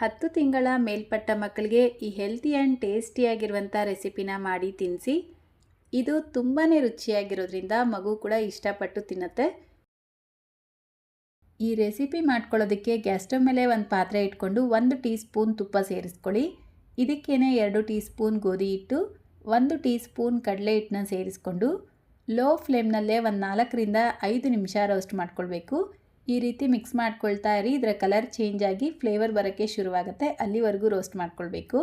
10 ತಿಂಗಳ ಮೇಲ್ಪಟ್ಟ ಮಕ್ಕಳಿಗೆ ಈ ಹೆಲ್ತಿ ಆ್ಯಂಡ್ ಟೇಸ್ಟಿಯಾಗಿರುವಂಥ ರೆಸಿಪಿನ ಮಾಡಿ ತಿನ್ನಿಸಿ. ಇದು ತುಂಬಾ ರುಚಿಯಾಗಿರೋದ್ರಿಂದ ಮಗು ಕೂಡ ಇಷ್ಟಪಟ್ಟು ತಿನ್ನುತ್ತೆ. ಈ ರೆಸಿಪಿ ಮಾಡ್ಕೊಳ್ಳೋದಕ್ಕೆ ಗ್ಯಾಸ್ ಸ್ಟವ್ ಮೇಲೆ ಒಂದು ಪಾತ್ರೆ ಇಟ್ಕೊಂಡು 1 ಟೀ ಸ್ಪೂನ್ ತುಪ್ಪ ಸೇರಿಸ್ಕೊಳ್ಳಿ. ಇದಕ್ಕೇನೆ 2 ಟೀ ಸ್ಪೂನ್ ಗೋಧಿ ಹಿಟ್ಟು, 1 ಟೀ ಸ್ಪೂನ್ ಕಡಲೆ ಹಿಟ್ಟನ್ನ ಸೇರಿಸ್ಕೊಂಡು ಲೋ ಫ್ಲೇಮ್ನಲ್ಲೇ ಒಂದು 4 ರಿಂದ 5 ನಿಮಿಷ ರೋಸ್ಟ್ ಮಾಡ್ಕೊಳ್ಬೇಕು. ಈ ರೀತಿ ಮಿಕ್ಸ್ ಮಾಡ್ಕೊಳ್ತಾ ಇರಿ. ಇದರ ಕಲರ್ ಚೇಂಜ್ ಆಗಿ ಫ್ಲೇವರ್ ಬರೋಕ್ಕೆ ಶುರುವಾಗುತ್ತೆ. ಅಲ್ಲಿವರೆಗೂ ರೋಸ್ಟ್ ಮಾಡ್ಕೊಳ್ಬೇಕು.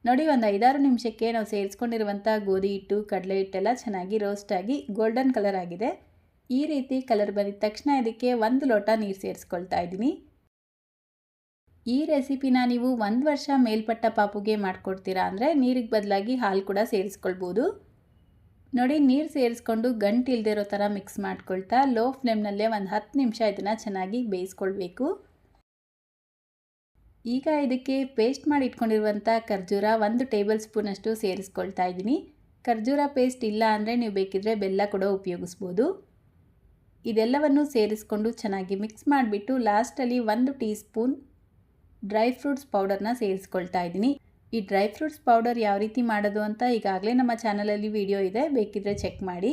ನೋಡಿ, ಒಂದು 5-6 ನಿಮಿಷಕ್ಕೆ ನಾವು ಸೇರಿಸ್ಕೊಂಡಿರುವಂಥ ಗೋಧಿ ಹಿಟ್ಟು ಕಡಲೆ ಹಿಟ್ಟೆಲ್ಲ ಚೆನ್ನಾಗಿ ರೋಸ್ಟ್ ಆಗಿ ಗೋಲ್ಡನ್ ಕಲರ್ ಆಗಿದೆ. ಈ ರೀತಿ ಕಲರ್ ಬಂದಿದ ತಕ್ಷಣ ಇದಕ್ಕೆ 1 ಲೋಟ ನೀರು ಸೇರಿಸ್ಕೊಳ್ತಾ ಇದ್ದೀನಿ. ಈ ರೆಸಿಪಿನ ನೀವು 1 ವರ್ಷ ಮೇಲ್ಪಟ್ಟ ಪಾಪುಗೆ ಮಾಡಿಕೊಡ್ತೀರಾ ಅಂದರೆ ನೀರಿಗೆ ಬದಲಾಗಿ ಹಾಲು ಕೂಡ ಸೇರಿಸ್ಕೊಳ್ಬೋದು. ನೋಡಿ, ನೀರು ಸೇರಿಸ್ಕೊಂಡು ಗಂಟು ಇಲ್ಲದೆ ಇರೋ ಥರ ಮಿಕ್ಸ್ ಮಾಡ್ಕೊಳ್ತಾ ಲೋ ಫ್ಲೇಮ್ನಲ್ಲೇ ಒಂದು 10 ನಿಮಿಷ ಇದನ್ನು ಚೆನ್ನಾಗಿ ಬೇಯಿಸ್ಕೊಳ್ಬೇಕು. ಈಗ ಇದಕ್ಕೆ ಪೇಸ್ಟ್ ಮಾಡಿ ಇಟ್ಕೊಂಡಿರುವಂಥ ಖರ್ಜೂರ 1 ಟೇಬಲ್ ಸ್ಪೂನಷ್ಟು ಸೇರಿಸ್ಕೊಳ್ತಾ ಇದ್ದೀನಿ. ಖರ್ಜೂರ ಪೇಸ್ಟ್ ಇಲ್ಲ ಅಂದರೆ ನೀವು ಬೇಕಿದ್ರೆ ಬೆಲ್ಲ ಕೂಡ ಉಪಯೋಗಿಸ್ಬೋದು. ಇದೆಲ್ಲವನ್ನು ಸೇರಿಸ್ಕೊಂಡು ಚೆನ್ನಾಗಿ ಮಿಕ್ಸ್ ಮಾಡಿಬಿಟ್ಟು ಲಾಸ್ಟಲ್ಲಿ 1 ಟೀ ಸ್ಪೂನ್ ಡ್ರೈ ಫ್ರೂಟ್ಸ್ ಪೌಡರ್ನ ಸೇರಿಸ್ಕೊಳ್ತಾ ಇದ್ದೀನಿ. ಈ ಡ್ರೈ ಫ್ರೂಟ್ಸ್ ಪೌಡರ್ ಯಾವ ರೀತಿ ಮಾಡೋದು ಅಂತ ಈಗಾಗಲೇ ನಮ್ಮ ಚಾನಲಲ್ಲಿ ವಿಡಿಯೋ ಇದೆ, ಬೇಕಿದ್ರೆ ಚೆಕ್ ಮಾಡಿ.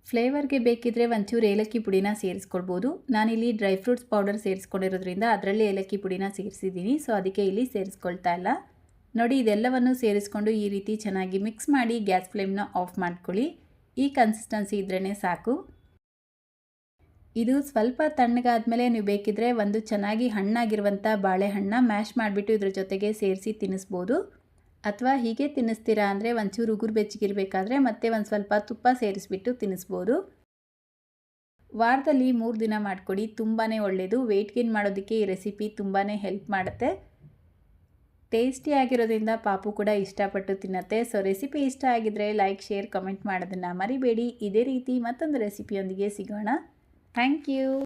ಫ್ಲೇವರ್ಗೆ ಬೇಕಿದ್ರೆ ಒಂಚೂರು ಏಲಕ್ಕಿ ಪುಡಿನ ಸೇರಿಸ್ಕೊಳ್ಬೋದು. ನಾನಿಲ್ಲಿ ಡ್ರೈ ಫ್ರೂಟ್ಸ್ ಪೌಡರ್ ಸೇರಿಸ್ಕೊಂಡಿರೋದ್ರಿಂದ ಅದರಲ್ಲಿ ಏಲಕ್ಕಿ ಪುಡಿನ ಸೇರಿಸಿದ್ದೀನಿ, ಸೊ ಅದಕ್ಕೆ ಇಲ್ಲಿ ಸೇರಿಸ್ಕೊಳ್ತಾ ಇಲ್ಲ. ನೋಡಿ, ಇದೆಲ್ಲವನ್ನು ಸೇರಿಸ್ಕೊಂಡು ಈ ರೀತಿ ಚೆನ್ನಾಗಿ ಮಿಕ್ಸ್ ಮಾಡಿ ಗ್ಯಾಸ್ ಫ್ಲೇಮ್ನ ಆಫ್ ಮಾಡ್ಕೊಳ್ಳಿ. ಈ ಕನ್ಸಿಸ್ಟೆನ್ಸಿ ಇದ್ರೇ ಸಾಕು. ಇದು ಸ್ವಲ್ಪ ತಣ್ಣಗಾದ್ಮೇಲೆ ನೀವು ಬೇಕಿದ್ರೆ ಒಂದು ಚೆನ್ನಾಗಿ ಹಣ್ಣಾಗಿರುವಂಥ ಬಾಳೆಹಣ್ಣು ಮ್ಯಾಶ್ ಮಾಡಿಬಿಟ್ಟು ಇದ್ರ ಜೊತೆಗೆ ಸೇರಿಸಿ ತಿನ್ನಿಸ್ಬೋದು. ಅಥವಾ ಹೀಗೆ ತಿನ್ನಿಸ್ತೀರಾ ಅಂದರೆ ಒಂಚೂರು ಉಗುರು ಬೆಚ್ಚಗಿರಬೇಕಾದ್ರೆ ಮತ್ತೆ ಒಂದು ಸ್ವಲ್ಪ ತುಪ್ಪ ಸೇರಿಸ್ಬಿಟ್ಟು ತಿನ್ನಿಸ್ಬೋದು. ವಾರದಲ್ಲಿ 3 ದಿನ ಮಾಡಿಕೊಡಿ, ತುಂಬಾ ಒಳ್ಳೆಯದು. ವೆಯ್ಟ್ ಗೇನ್ ಮಾಡೋದಕ್ಕೆ ಈ ರೆಸಿಪಿ ತುಂಬಾ ಹೆಲ್ಪ್ ಮಾಡುತ್ತೆ. ಟೇಸ್ಟಿಯಾಗಿರೋದ್ರಿಂದ ಪಾಪು ಕೂಡ ಇಷ್ಟಪಟ್ಟು ತಿನ್ನುತ್ತೆ. ಸೊ ರೆಸಿಪಿ ಇಷ್ಟ ಆಗಿದ್ರೆ ಲೈಕ್, ಶೇರ್, ಕಮೆಂಟ್ ಮಾಡೋದನ್ನು ಮರಿಬೇಡಿ. ಇದೇ ರೀತಿ ಮತ್ತೊಂದು ರೆಸಿಪಿಯೊಂದಿಗೆ ಸಿಗೋಣ. Thank you.